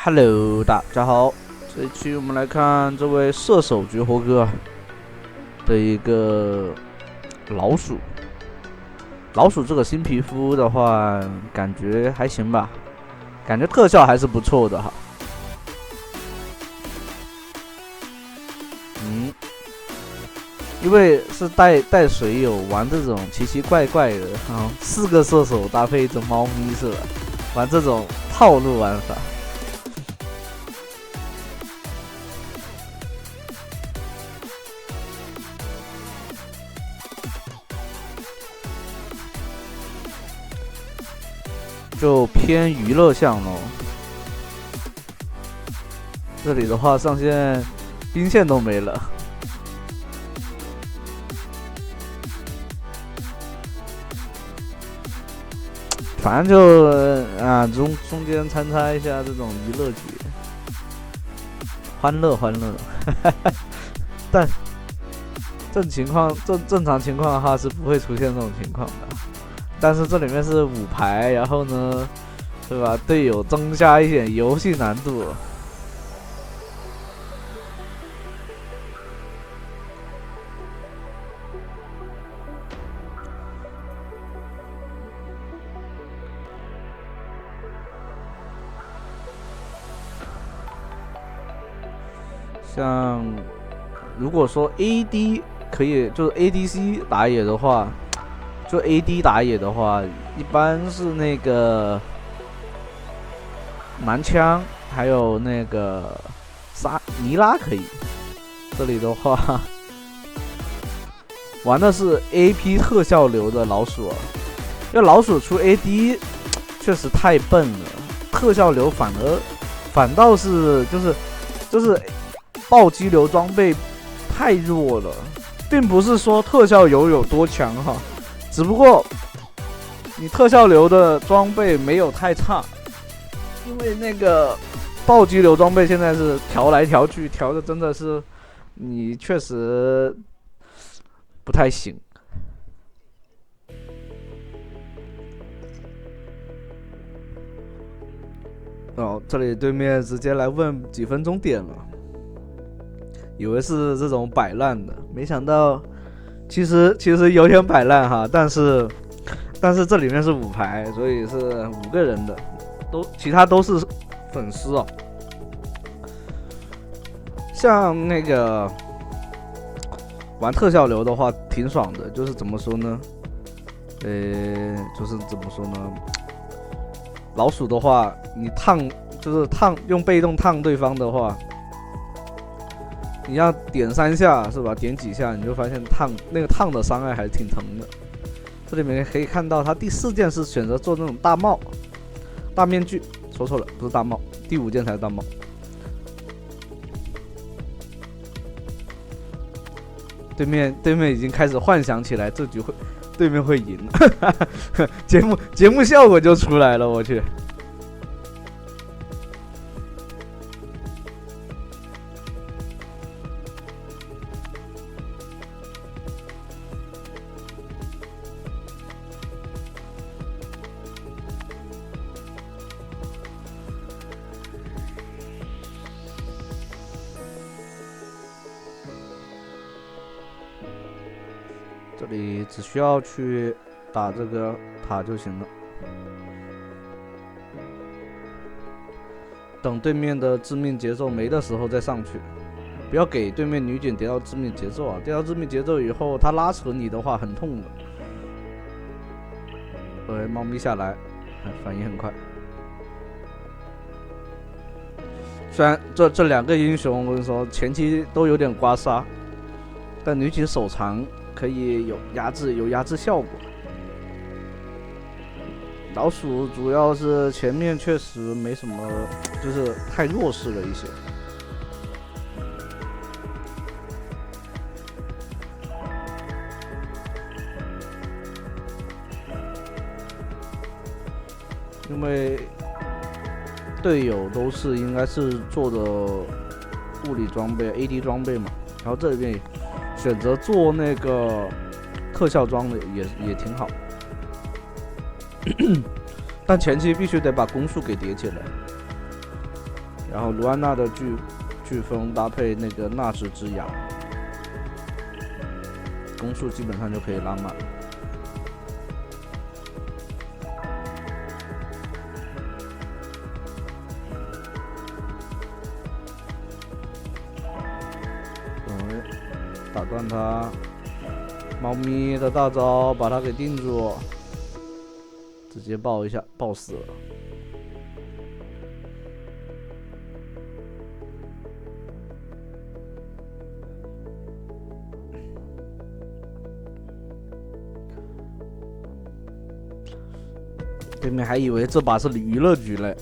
Hello，大家好，这一期我们来看这位射手绝活哥的一个老鼠。老鼠这个新皮肤的话，感觉还行吧，感觉特效还是不错的哈。因为是带水友玩这种奇奇怪怪的啊，4个射手搭配一只猫咪是吧？玩这种套路玩法。就偏娱乐向咯。这里的话，上线兵线都没了。反正就中间参差一下这种娱乐局，欢乐，但正常情况的话是不会出现这种情况的。但是这里面是5排，然后呢，对吧？队友增加一点游戏难度。像如果说 AD 可以，就是 ADC 打野的话。就 AD 打野的话，一般是那个男枪，还有那个尼拉可以。这里的话，玩的是 AP 特效流的老鼠，因为老鼠出 AD 确实太笨了，特效流反倒是就是暴击流装备太弱了，并不是说特效流有多强哈。只不过你特效流的装备没有太差，因为那个暴击流装备现在是调来调去，调的真的是你确实不太行。哦，这里对面直接来问几分钟点了，以为是这种摆烂的，没想到。其实有点摆烂哈，但是这里面是5排，所以是5个人的，其他都是粉丝哦。像那个玩特效流的话，挺爽的，就是怎么说呢？就是怎么说呢？老鼠的话，你用被动烫对方的话。你要点3下是吧？点几下你就发现那个烫的伤害还是挺疼的。这里面可以看到，他第4件是选择做那种大面具，说错了，不是大帽，第5件才是大帽。对面已经开始幻想起来这局对面会赢了，节目效果就出来了，我去。这里只需要去打这个塔就行了，等对面的致命节奏没的时候再上去，不要给对面女警跌到致命节奏啊！跌到致命节奏以后，他拉扯你的话很痛的。猫咪下来，反应很快。虽然这2个英雄，我跟你说前期都有点刮痧，但女警手长。可以有压制效果。老鼠主要是前面确实没什么，就是太弱势了一些。因为队友都是应该是做的物理装备 AD 装备嘛，然后这里边选择做那个特效装的也挺好，但前期必须得把攻速给叠起来。然后卢安娜的飓风搭配那个纳什之牙，攻速基本上就可以拉满。打断他，猫咪的大招把他给定住，直接爆一下，爆死了。对面还以为这把是娱乐局嘞，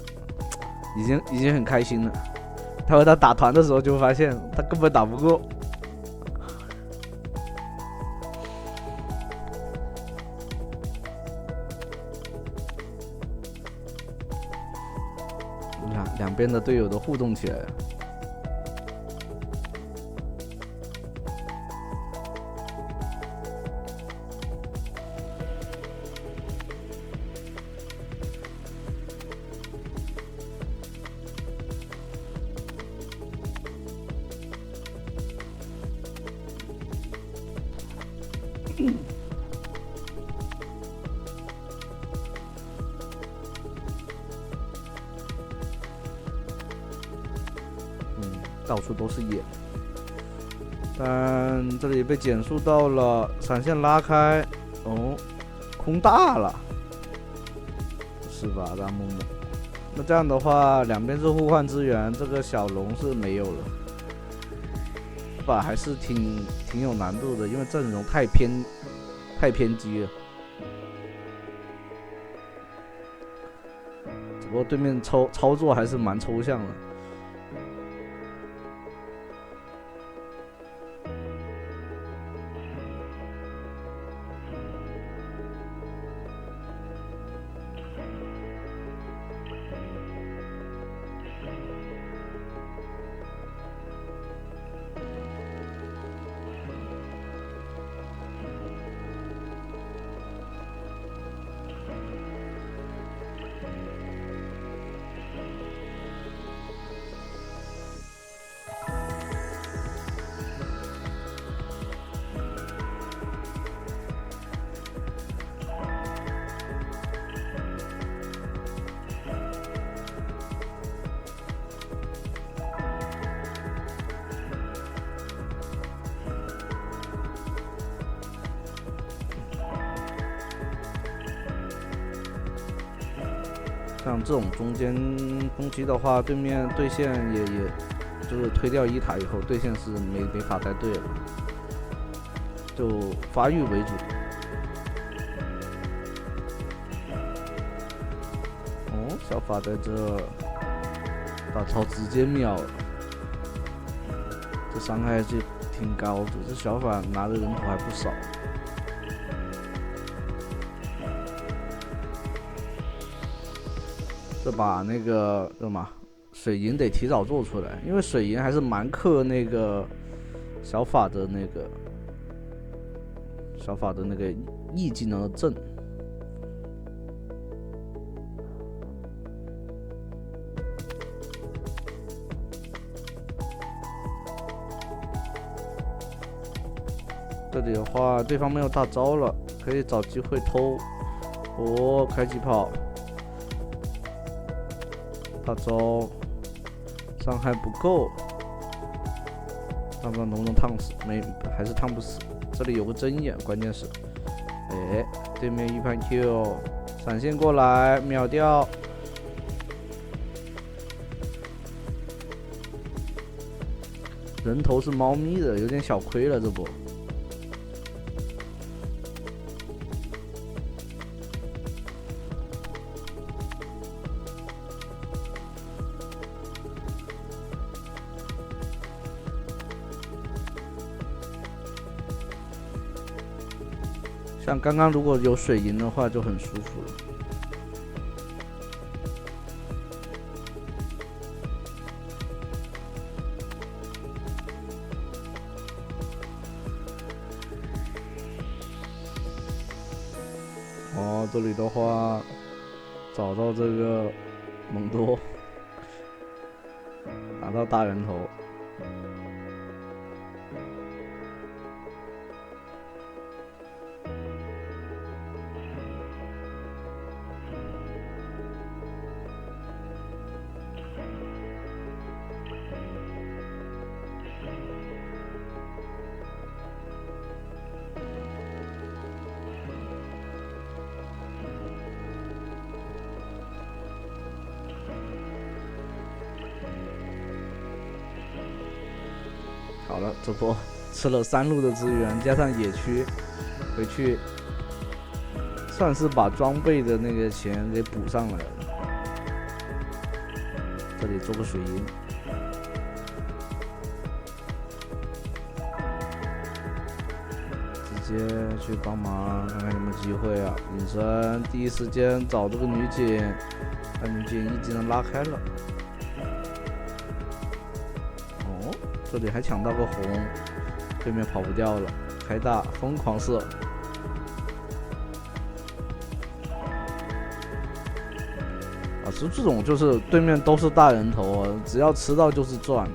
已经很开心了。待会他打团的时候就发现他根本打不过。两边的队友都互动起来了。到处都是野，但这里被减速到了，闪现拉开，哦，空大了，是吧，大木木？那这样的话，两边是互换资源，这个小龙是没有了，吧，还是挺有难度的，因为阵容太偏激了。只不过对面操作还是蛮抽象的。像这种中间攻击的话，对面对线也就是推掉一塔以后，对线是没法带队了，就发育为主。哦，小法在这大招直接秒了，这伤害就挺高的，这小法拿的人头还不少。这把那个什么水银得提早做出来，因为水银还是蛮克那个小法的那个E技能的阵。这里的话，对方没有大招了，可以找机会偷。哦，开机炮。大招伤害不够，不知道能不能烫死？还是烫不死。这里有个针眼，关键是，哎，对面预判 Q， 闪现过来秒掉。人头是猫咪的，有点小亏了这波。像刚刚如果有水银的话就很舒服了。哦，这里的话找到这个蒙多，拿到大人头。好了，这波吃了3路的资源，加上野区，回去算是把装备的那个钱给补上来了。这里做个水银，直接去帮忙，看看有没有机会啊！隐身，第一时间找这个女警，把女警一技能拉开了。这里还抢到个红，对面跑不掉了，开大疯狂射。啊，其实这种就是对面都是大人头啊，只要吃到就是赚。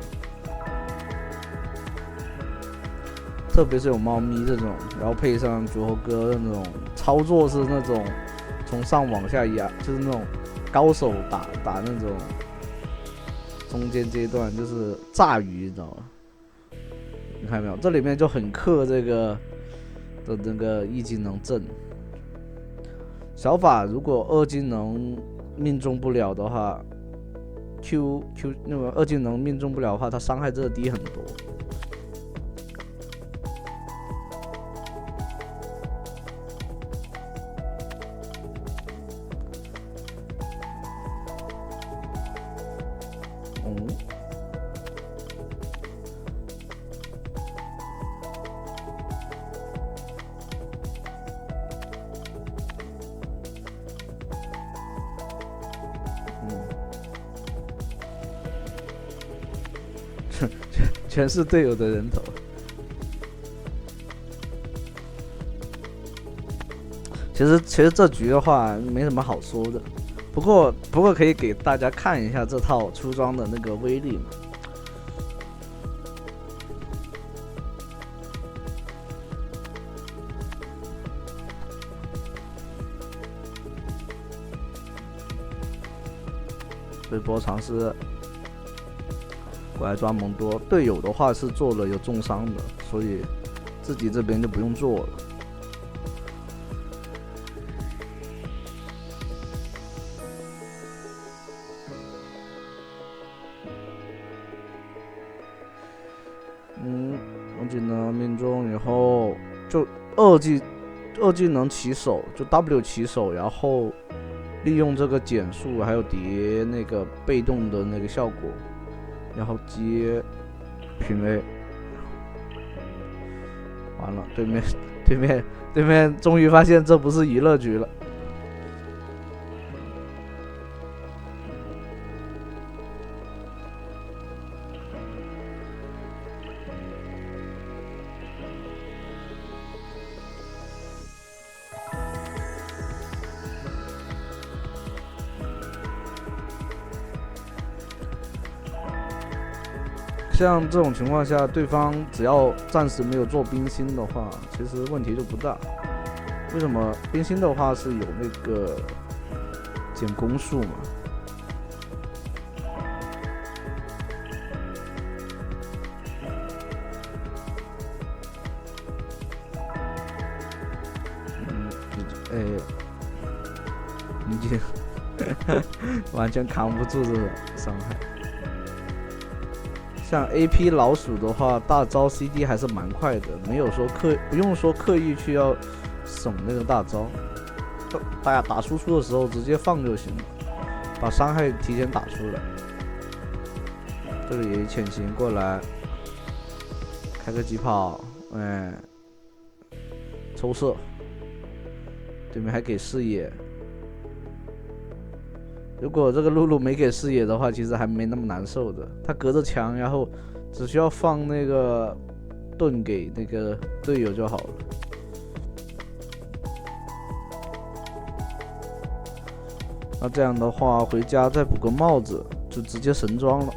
特别是有猫咪这种，然后配上绝活哥的那种操作是那种从上往下压，就是那种高手打那种。中间阶段就是炸鱼，你知道吗？你看没有？这里面就很克这个的那个一技能阵。小法如果2技能命中不了的话 ，Q 那个2技能命中不了的话，它伤害真的低很多。全是队友的人头。其实这局的话没什么好说的，不过可以给大家看一下这套出装的那个威力嘛。这波尝试过来抓蒙多，队友的话是做了有重伤的，所以自己这边就不用做了。2技能命中以后就二技能起手，就 W 起手，然后利用这个减速还有叠那个被动的那个效果，然后接平 A。完了，对面终于发现这不是娱乐局了。像这种情况下，对方只要暂时没有做冰心的话，其实问题就不大。为什么？冰心的话是有那个减攻速嘛。已经完全扛不住这种伤害。像 AP 老鼠的话，大招 CD 还是蛮快的，没有说不用说刻意去要省那个大招，大家打输出的时候直接放就行了，把伤害提前打出来。这里潜行过来，开个疾跑，抽射，对面还给视野。如果这个露露没给视野的话，其实还没那么难受的。他隔着墙，然后只需要放那个盾给那个队友就好了。那这样的话，回家再补个帽子，就直接神装了。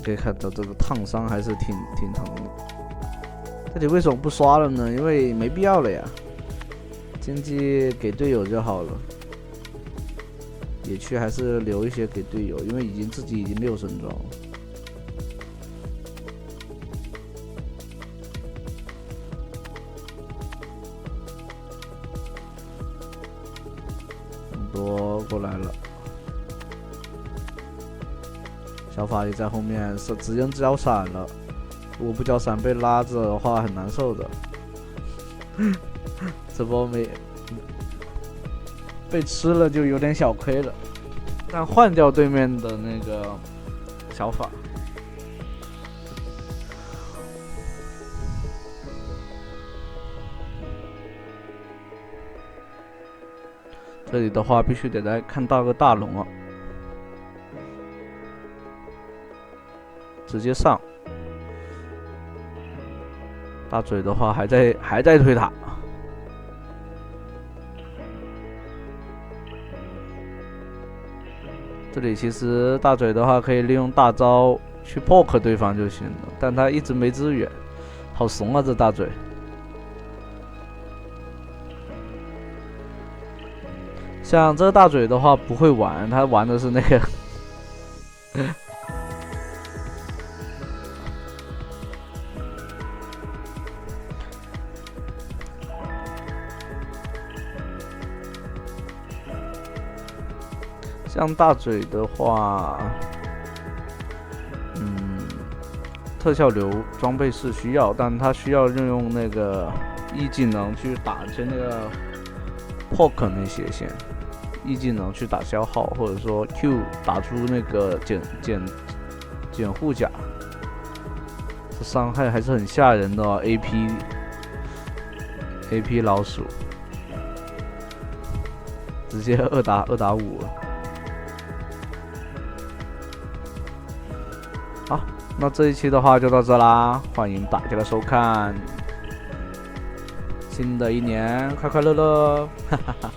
可以看到这个烫伤还是挺疼的。这里为什么不刷了呢？因为没必要了呀，经济给队友就好了。野区还是留一些给队友，因为自己已经6升装了。很多过来了。小法也在后面，是直接交闪了。如果不交闪被拉着的话，很难受的。这波没被吃了，就有点小亏了。但换掉对面的那个小法，这里的话必须得来看到个大龙啊。直接上，大嘴的话还在推塔，这里其实大嘴的话可以利用大招去 poke 对方就行了，但他一直没支援，好怂啊这大嘴。像这大嘴的话不会玩，他玩的是那个像大嘴的话，特效流装备是需要，但他需要运用那个 E 技能去打一些那个 poke 那些线，E 技能去打消耗，或者说 Q 打出那个减护甲，这伤害还是很吓人的哦。AP 老鼠，直接2打5了。好，那这一期的话就到这啦，欢迎大家的收看。新的一年快快乐乐，哈哈哈。